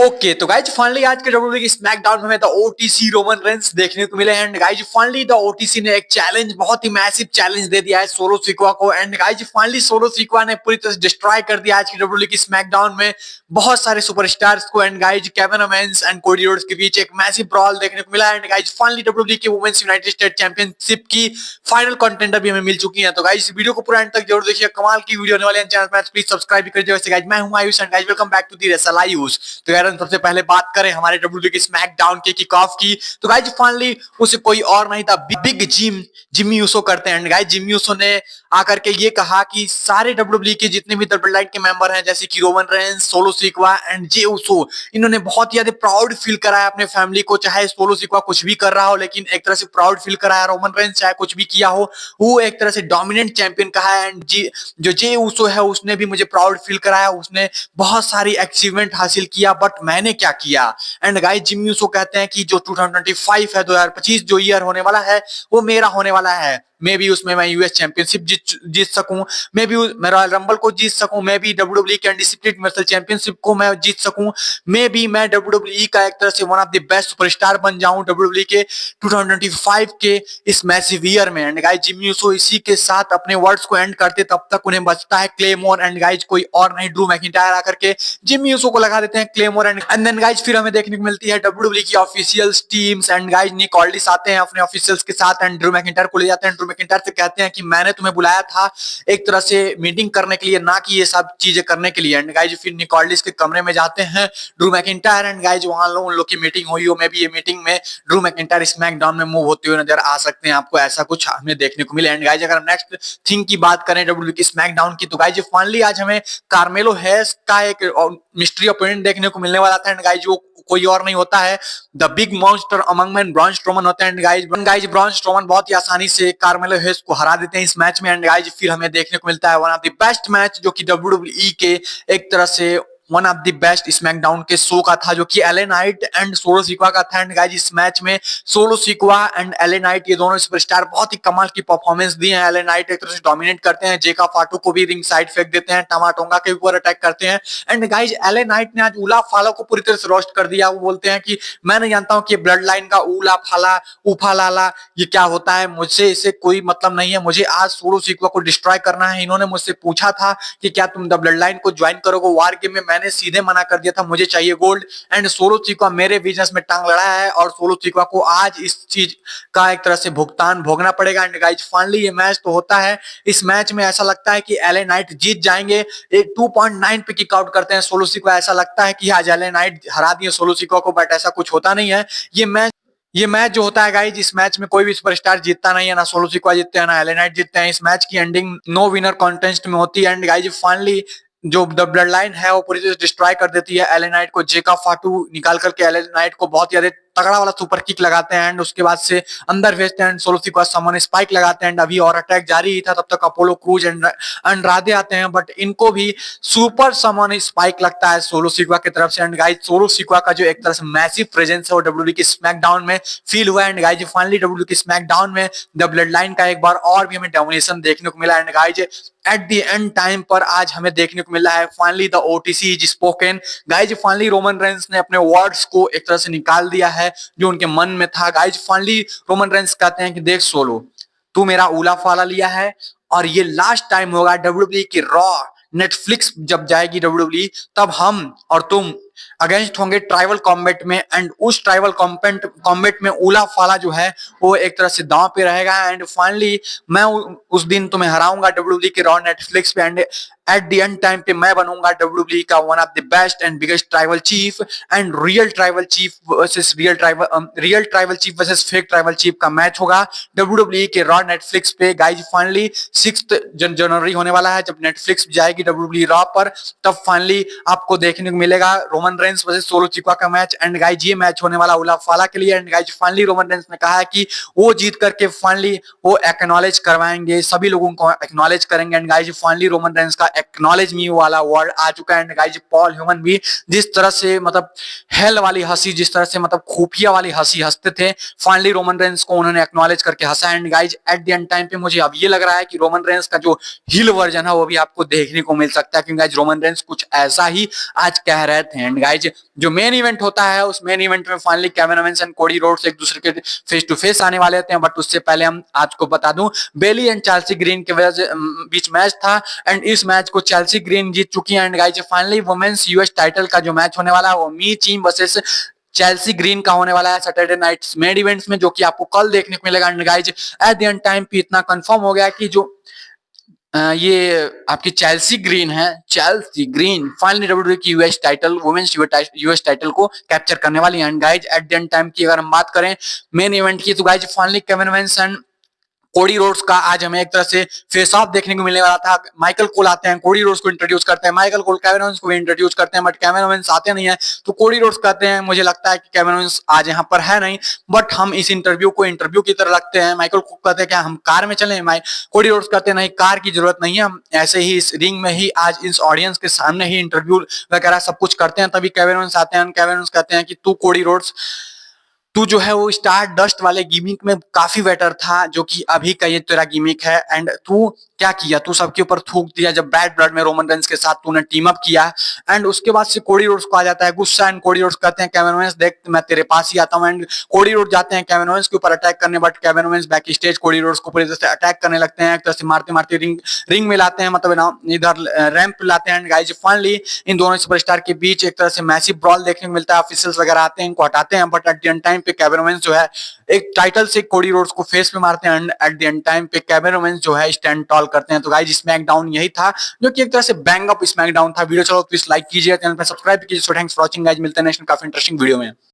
Okay तो guys finally आज के डब्ल्यूडब्ल्यूई की स्मैकडाउन में हमें द ओटीसी रोमन रेंस देखने को मिले and guys finally the OTC ने एक चैलेंज बहुत ही मैसिव चैलेंज दे दिया है सोलो सिक्वा को एंड गाइज फाइनली सोलो सिक्वा ने पूरी तरह से डिस्ट्रॉय कर दिया आज की डब्ल्यूडब्ल्यूई की स्मैकडाउन में बहुत सारे सुपरस्टार्स को and guys Kevin Owens and Cody roads के बीच एक मैसिव ब्रॉल देखने को मिला एंड गाइज फाइनली डब्ल्यूडब्ल्यूई की वुमेन्स यूनाइटेड स्टेट चैंपियनशिप की फाइनल कंटेंडर भी हमें मिल चुकी है। तो गाइज इस वीडियो को पूरा एंड तक जरूर देखिए, कमाल की वीडियो होने वाली है। चैनल पर प्लीज सब्सक्राइब भी कर दीजिए। वैसे गाइज मैं हूं Ayush and guys welcome back to the wrestle Ayush. तो यार सबसे पहले बात करें हमारे डब्ल्यूडब्ल्यूई की स्मैकडाउन के किक ऑफ की, तो गाइज फाइनली उसे कोई और नहीं था बिग जिम्मी यूसो करते हैं। गाइज जिम्मी यूसो ने आकर के ये कहा कि सारे डब्ल्यूडब्ल्यूई के जितने भी डब्ल्यूडब्ल्यूई के मेंबर हैं जैसे कि Roman Reigns, Solo Sikoa and Jey Uso, इन्होंने बहुत ही ज्यादा प्राउड फील कराया अपने फैमिली को। चाहे सोलो सिक्वा कुछ भी कर रहा हो लेकिन एक तरह से प्राउड फील कराया। रोमन रेंस चाहे कुछ भी किया हो वो एक तरह से डोमिनेंट चैंपियन कहा है एंड जो जे यूसो है उसने भी मुझे प्राउड फील कराया। उसने बहुत सारी अचीवमेंट हासिल किया बट मैंने क्या किया। एंड गाइस जिम्मी यूसो कहते हैं कि जो 2025 है 2025 जो ईयर होने वाला है वो मेरा होने वाला है। मे बी उसमें मैं यूएस चैंपियनशिप जीत सकूं, मे बी मैं रॉयल रंबल को जीत सकूं, मे बी डब्ल्यूडब्ल्यूई के अनडिस्प्यूटेड यूनिवर्सल चैंपियनशिप को मैं जीत सकूं, मे बी मैं डब्ल्यूडब्ल्यूई का एक तरह से one of the best superstar बन जाऊं डब्ल्यूडब्ल्यूई के 2025 के इस मैसिव ईयर में। एंड गाइस जिम्मी यूसो इसी के साथ अपने वर्ड्स को एंड करते तब तक उन्हें बचता है क्लेमोर एंड गाइस कोई और नहीं ड्रू मैकिंटायर आकर के जिम्मी यूसो को लगा देते हैं क्लेमोर एंड देन गाइस फिर हमें देखने को मिलती है डब्ल्यूडब्ल्यूई की ऑफिशियल्स टीम्स एंड गाइस निक ऑल्डिस आते हैं अपने ऑफिशियल्स के साथ एंड ड्रू मैकिंटायर को ले जाते हैं। ड्रू मैकिंटायर से कहते हैं कि मैंने तुम्हें बुलाया था एक तरह से मीटिंग करने के लिए, ना कि ये सब चीजें करने के लिए। एंड गाइस फिर निक ऑल्डिस के कमरे में जाते हैं ड्रू मैकिंटायर एंड गाइस वहां उन लोग की मीटिंग हुई हो, मे बी ये मीटिंग में ड्रू मैकिंटायर स्मैकडाउन में मूव होते हुए नजर आ सकते हैं, आपको ऐसा कुछ हमें देखने को मिले। एंड गाइस अगर हम नेक्स्ट थिंग की बात करें डब्ल्यूडब्ल्यूई की स्मैकडाउन की, तो गाइस फाइनली आज हमें कार्मेलो हैस का एक मिस्ट्री ओपोनेंट देखने को मिलने वाला था। एंड गाइस वो कोई और नहीं होता है the big monster among man Braun Strowman होते हैं। गाइस ब्रॉन स्ट्रोमन बहुत ही आसानी से कार्मेलो हेस को हरा देते हैं इस मैच में। एंड गाइस फिर हमें देखने को मिलता है one of the best match जो कि डब्ल्यूडब्ल्यूई के एक तरह से one of the best SmackDown के शो का था, जो कि एलए नाइट एंड सोलो सिक्वा का था। एंड गाइस इस मैच में solo Sikoa and LA night ये दोनों सुपरस्टार बहुत ही कमाल की परफॉर्मेंस दी है। एलए नाइट एक तरह से डोमिनेट करते हैं, जेका फाटू को भी रिंग साइड फेंक देते हैं, टमाटोंगा के ऊपर अटैक करते हैं। एंड गाइस एलए नाइट ने आज उला फाला को पूरी तरह से रोस्ट कर दिया। वो बोलते हैं कि मैं नहीं जानता हूं कि ब्लड लाइन का उला फाला उफा लाला ये क्या होता है, मुझसे इसे कोई मतलब नहीं है, मुझे आज सोलो सिक्वा को डिस्ट्रॉय करना है। इन्होंने मुझसे पूछा था कि क्या तुम द ब्लड लाइन को ज्वाइन करोगे वार गेम में, मैंने सीधे मना कर दिया था, मुझे चाहिए गोल्ड। एंड सोलो सिक्वा मेरे बिजनेस में टांग लड़ा है और सोलो सिक्वा को आज इस चीज का एक तरह से भुगतान भोगना पड़ेगा। एंड गाइस फाइनली ये मैच तो होता है, इस मैच में ऐसा लगता है कि एलए नाइट जीत जाएंगे। एक 2.9 पे किक आउट करते हैं सोलो सिक्वा। ऐसा लगता है कि आज एलए नाइट हरा दिए सोलो सिक्वा को, बट ऐसा कुछ होता नहीं है। ये मैच जो होता है गाइस, इस मैच में कोई भी सुपरस्टार जीतता नहीं है, ना सोलो सिक्वा जीतते हैं ना एलए नाइट जीतते हैं। इस मैच की एंडिंग नो विनर कॉन्टेस्ट में होती है। एंड गाइस फाइनली जो द ब्लड लाइन है वो पूरी तरह से डिस्ट्रॉय कर देती है एलए नाइट को। जेका फाटू निकाल करके एलए नाइट को बहुत ज्यादा तगड़ा वाला सुपर किक लगाते हैं एंड उसके बाद से अंदर भेजते हैं। सोलो सिक्वा समन स्पाइक लगाते हैं एंड अभी और अटैक जारी ही था, तब तक अपोलो क्रूज एंड अंड्रादे आते हैं, बट इनको भी सुपर समन स्पाइक लगता है सोलो सिक्वा की तरफ से। एंड गाइस सोलो सिक्वा का जो एक तरह से मैसिव प्रेजेंस है वो डब्ल्यूडब्ल्यूई की स्मैकडाउन में फील हुआ। एंड गाइस फाइनली डब्ल्यूडब्ल्यूई की स्मैकडाउन में द ब्लड लाइन का एक बार और भी हमें डोमिनेशन देखने को मिला। And guys at the end time पर आज हमें देखने को मिला है finally the OTC is spoken. Guys finally Roman Reigns ने अपने वर्ड्स को एक तरह से निकाल दिया है जो उनके मन में था। गाइस फाइनली रोमन रेंस कहते हैं कि देख सोलो, तू मेरा उला फाला लिया है और ये लास्ट टाइम होगा डब्ल्यूडब्ल्यूई की रॉ नेटफ्लिक्स जब जाएगी डब्ल्यूडब्ल्यूई तब हम और तुम अगेंस्ट होंगे ट्राइबल कॉम्बैट में। एंड उस ट्राइबल कॉम्बैट में उला फाला जो है वो एक तरह से दांव पे रहेगा। एंड फाइनली मैं उस दिन तुम्हें हराऊंगा डब्ल्यूडब्ल्यूई के रॉ नेटफ्लिक्स पे। And eight the end time पे मैं बनूंगा डब्ल्यूडब्ल्यूई का one of the best and biggest tribal chief. And real tribal chief versus fake tribal chief का मैच होगा डब्ल्यूडब्ल्यूई के रॉ नेटफ्लिक्स पे। गाइस फाइनली 6 जनवरी होने वाला है जब नेटफ्लिक्स जाएगी डब्ल्यूडब्ल्यूई रॉ पर, तब फाइनली आपको देखने को मिलेगा रोमन रेंस वर्सेस सोलो सिक्वा का मैच। एंड गाइस ये मैच होने वाला उला फाला के लिए। And guys finally Roman Reigns ने कहा है कि वो जीत करके फाइनली वो एक्नॉलेज करवाएंगे, सभी लोगों को एक्नॉलेज करेंगे। And guys finally Roman Reigns का एक्नॉलेज मी वाला वर्ड आ चुका है। एंड गाइस पॉल ह्यूमन भी जिस तरह से मतलब हेल वाली हंसी, जिस तरह से मतलब खुफिया वाली हंसी हंसते थे, फाइनली रोमन रेंस को उन्होंने एक्नॉलेज करके हंसा। And guys at the end time पे मुझे अब ये लग रहा है कि रोमन रेंस का जो हिल वर्जन है वो भी आपको देखने को मिल सकता है, क्योंकि गाइस रोमन रेंस कुछ ऐसा ही आज कह रहे थे। एंड गाइज जो मेन इवेंट होता है उस मेन इवेंट में finally Kevin Owens and Cody roads एक दूसरे के फेस टू फेस आने वाले होते हैं। बट उससे पहले हम आज को बता दूं, बेली एंड चेल्सी ग्रीन के वजह से बीच मैच था एंड इस मैच को चेल्सी ग्रीन जीत चुकी है। And guys finally women's US title का जो मैच होने वाला है वो मी टीम वर्सेस चेल्सी ग्रीन का होने वाला है सैटरडे नाइट मेन इवेंट्स में, जो कि आपको कल देखने को मिलेगा। And guys at the end time पे इतना कंफर्म हो गया कि जो ये आपकी चेल्सी ग्रीन है, चेल्सी ग्रीन फाइनली डब्ल्यूडब्ल्यूई की US title women's US title को कैप्चर करने वाली है। And guys at the end time की अगर हम बात करें मेन इवेंट की, तो guys finally Kevin Owens and Cody Rhodes का आज हमें एक तरह से फेस ऑफ देखने को मिलने वाला था। माइकल कोल आते हैं, कोडी रोड्स को इंट्रोड्यूस करते हैं, माइकल कोल केविन ओवेंस को भी इंट्रोड्यूस करते हैं, बट केविन ओवेंस आते नहीं है तो कोडी रोड्स कहते हैं मुझे लगता है कि केविन ओवेंस आज यहाँ पर है नहीं, बट हम इस इंटरव्यू को इंटरव्यू की तरह रखते हैं। माइकल कोल कहते हैं क्या हम कार में चलें, कोडी रोड्स कहते हैं नहीं कार की जरूरत नहीं है, हम ऐसे ही इस रिंग में ही आज इस ऑडियंस के सामने ही इंटरव्यू वगैरह सब कुछ करते हैं। तभी केविन ओवेंस आते हैं, केविन ओवेंस कहते हैं कि तू कोडी रोड्स तू जो है वो स्टार डस्ट वाले गिमिक में काफी बेटर था जो कि अभी का ये तेरा गिमिक है। एंड तू क्या किया, तू सबके ऊपर थूक दिया जब बैड ब्लड में रोमन रेंस के साथ तूने टीम अप किया। एंड उसके बाद से कोडी रोड्स को आ जाता है गुस्सा एंड कोडी रोड्स कहते हैं केविन ओवेंस देख मैं तेरे पास ही आता हूं। एंड कोडी रोड्स जाते हैं केविन ओवेंस के ऊपर अटैक करने, but Kevin Owens back stage Cody Rhodes को पूरी तरह से अटैक करने लगते हैं, एक तरह से मारते मारते रिंग में लाते हैं, मतलब इधर रैंप लाते हैं। एंड गाइस फाइनली इन दोनों सुपरस्टार के बीच एक तरह से मैसिव ब्रॉल देखने को मिलता है, ऑफिशियल्स वगैरह आते हैं इनको हटाते हैं, but at the end time पे केविन ओवेंस जो है एक टाइटल से कोडी रोड्स को फेस पे मारते हैं। And eight the end time पे केविन ओवेंस जो है स्टैंड टॉल करते हैं। तो गाइस स्मैकडाउन यही था जो कि एक तरह से बैंग अप स्मैकडाउन था। वीडियो चलो प्लीज लाइक कीजिए, चैनल पे सब्सक्राइब कीजिए। So thanks for watching guys, मिलते हैं नेक्स्ट काफी इंटरेस्टिंग वीडियो में।